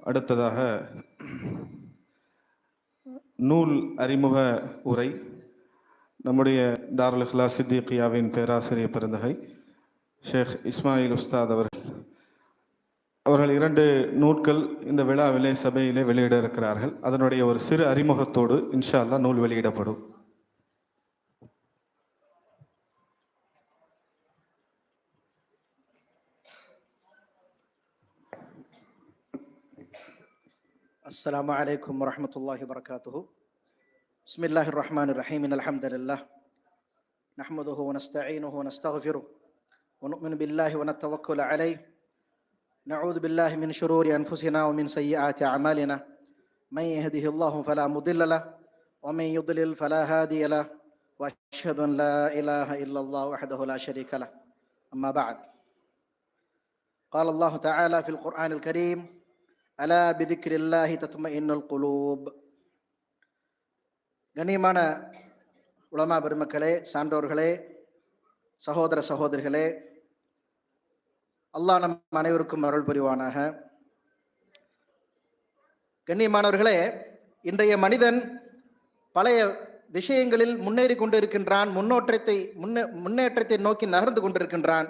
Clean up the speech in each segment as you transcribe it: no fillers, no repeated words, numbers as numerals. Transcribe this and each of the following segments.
அடுத்ததாக நூல் அறிமுக உரை நம்முடைய தாருல் இக்லாஸ் சித்திகியாவின் பேராசிரியர் பெருந்தகை ஷேக் இஸ்மாயில் உஸ்தாத் அவர்கள் 2 நூல்கள் இந்த விழாவிலே சபையிலே வெளியிட இருக்கிறார்கள். அதனுடைய ஒரு சிறு அறிமுகத்தோடு இன்ஷா அல்லாஹ் நூல் வெளியிடப்படும். السلام عليكم ورحمة الله وبركاته. بسم الله الرحمن الرحيم. الحمد لله نحمده ونستعينه ونستغفره ونؤمن بالله ونتوكل عليه. نعوذ بالله من شرور أنفسنا ومن سيئات أعمالنا. من يهده الله فلا مضل له ومن يضلل فلا هادي له. وأشهد أن لا إله إلا الله وحده لا شريك له. أما بعد، قال الله تعالى في القرآن الكريم: அலா பிதிக்ரில்லாஹி தத்மஇன்னுல் குலூப். கண்ணியமான உலமா பெருமக்களே, சான்றோர்களே, சகோதர சகோதரிகளே, அல்லாஹ் நம் அனைவருக்கும் அருள் புரிவானாக. கண்ணியமானவர்களே, இன்றைய மனிதன் பழைய விஷயங்களில் முன்னேறி கொண்டிருக்கின்றான், முன்னேற்றத்தை நோக்கி நகர்ந்து கொண்டிருக்கின்றான்.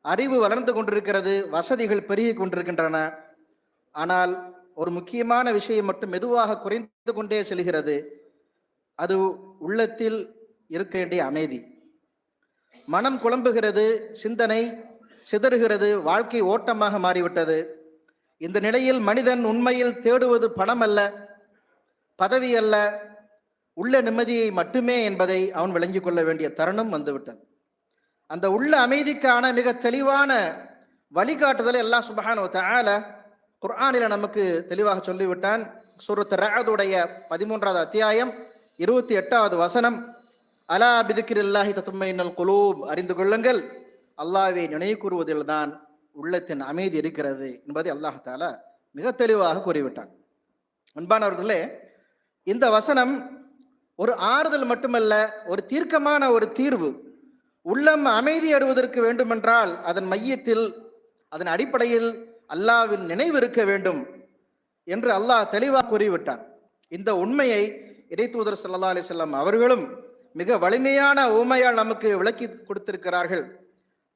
அறிவு வளர்ந்து கொண்டிருக்கிறது, வசதிகள் பெருகி கொண்டிருக்கின்றன. ஆனால் ஒரு முக்கியமான விஷயம் மட்டும் மெதுவாக குறைந்து கொண்டே செல்கிறது. அது உள்ளத்தில் இருக்க வேண்டிய அமைதி. மனம் குழம்புகிறது, சிந்தனை சிதறுகிறது, வாழ்க்கை ஓட்டமாக மாறிவிட்டது. இந்த நிலையில் மனிதன் உண்மையில் தேடுவது பணம் அல்ல, பதவி அல்ல, உள்ள நிம்மதியை மட்டுமே என்பதை அவன் விளங்கிக் கொள்ள வேண்டிய தருணம் வந்துவிட்டது. அந்த உள்ள அமைதிக்கான மிக தெளிவான வழிகாட்டுதலை அல்லாஹ் சுப்ஹானஹு வ தஆலா குர்ஆனில் நமக்கு தெளிவாக சொல்லிவிட்டான். சூரத் ரஅதுடைய 13வது அத்தியாயம் 28வது வசனம்: அலா பிதிக்ரில்லாஹி தத்மஇன்னுல் குலூப். அறிந்து கொள்ளுங்கள், அல்லாஹ்வை நினைவு கூறுவதில் தான் உள்ளத்தின் அமைதி இருக்கிறது என்பதை அல்லாஹ் தஆலா மிக தெளிவாக கூறிவிட்டான். அன்பானவர்களே, இந்த வசனம் ஒரு ஆறுதல் மட்டுமல்ல, ஒரு தீர்க்கமான ஒரு தீர்வு. உள்ளம் அமைதி அடைவதற்கு வேண்டுமென்றால் அதன் மையத்தில், அதன் அடிப்படையில் அல்லாஹ்வின் நினைவு இருக்க வேண்டும் என்று அல்லாஹ் தெளிவாக கூறிவிட்டான். இந்த உண்மையை இறைத்தூதர் ஸல்லல்லாஹு அலைஹி வஸல்லம் அவர்களும் மிக வலிமையான உண்மையால் நமக்கு விளக்கி கொடுத்திருக்கிறார்கள்.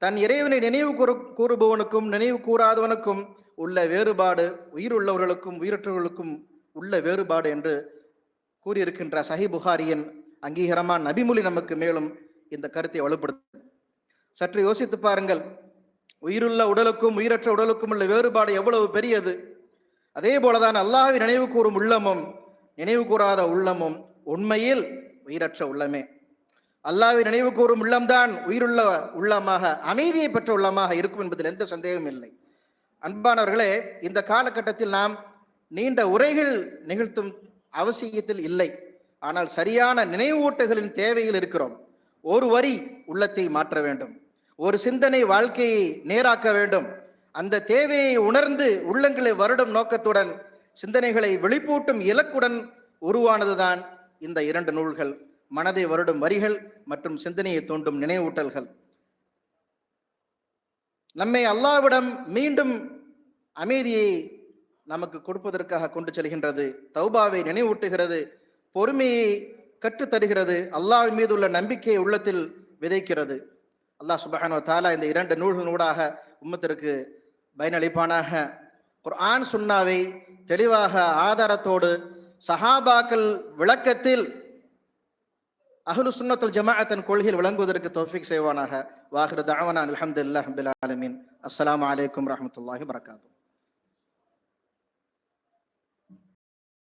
தன் இறைவனை நினைவு கூறுபவனுக்கும் நினைவு கூறாதவனுக்கும் உள்ள வேறுபாடு, உயிர் உள்ளவர்களுக்கும் உயிரற்றவர்களுக்கும் உள்ள வேறுபாடு என்று கூறியிருக்கின்ற சஹீஹ் புகாரியின் அங்கீகாரமான நபிமொழி நமக்கு மேலும் இந்த கருத்தை வலுப்படுத்தும். சற்று யோசித்து பாருங்கள், உயிருள்ள உடலுக்கும் உயிரற்ற உடலுக்கும் உள்ள வேறுபாடு எவ்வளவு பெரியது. அதே போலதான் அல்லாஹ்வை நினைவு கூறும் உள்ளமும் நினைவு கூறாத உள்ளமும் உண்மையில் உயிரற்ற உள்ளமே. அல்லாஹ்வை நினைவு கூறும் உள்ளம்தான் உயிருள்ள உள்ளமாக, அமைதியை பெற்ற உள்ளமாக இருக்கும் என்பதில் எந்த சந்தேகமும் இல்லை. அன்பானவர்களே, இந்த காலகட்டத்தில் நாம் நீண்ட உரைகள் நிகழ்த்தும் அவசியத்தில் இல்லை. ஆனால் சரியான நினைவூட்டுகளின் தேவையில் இருக்கிறோம். ஒரு வரி உள்ளத்தை மாற்ற வேண்டும், ஒரு சிந்தனை வாழ்க்கையை நேராக்க வேண்டும். அந்த தேவையை உணர்ந்து உள்ளங்களை வருடும் நோக்கத்துடன், சிந்தனைகளை வெளிப்பூட்டும் இலக்குடன் உருவானதுதான் இந்த 2 நூல்கள்: மனதை வருடும் வரிகள் மற்றும் சிந்தனையை தூண்டும் நினைவூட்டல்கள். நம்மை அல்லாஹ்விடம் மீண்டும் அமைதியை நமக்கு கொடுப்பதற்காக கொண்டு செல்கின்றது, தௌபாவை நினைவூட்டுகிறது, பொறுமையை கற்றுத்தருகிறது, அல்லாஹ் மீது உள்ள நம்பிக்கையை உள்ளத்தில் விதைக்கிறது. அல்லாஹ் சுப்ஹானஹு வ தஆலா இந்த 2 நூல்களூடாக உம்மத்திற்கு பயனளிப்பானாக. குர்ஆன் சுன்னாவை தெளிவாக ஆதாரத்தோடு சஹாபாக்கள் விளக்கத்தில் அஹ்லு சுன்னத்துல் ஜமாஅத்தின் கொள்கையில் விளங்குவதற்கு தௌஃபீக் செய்வானாக. வாஹிரு தஅவானா அல்ஹம்துலில்லாஹி ரப்பில் ஆலமீன். அஸ்ஸலாமு அலைக்கும் வரஹ்மத்துல்லாஹி வபரகாத்துஹு.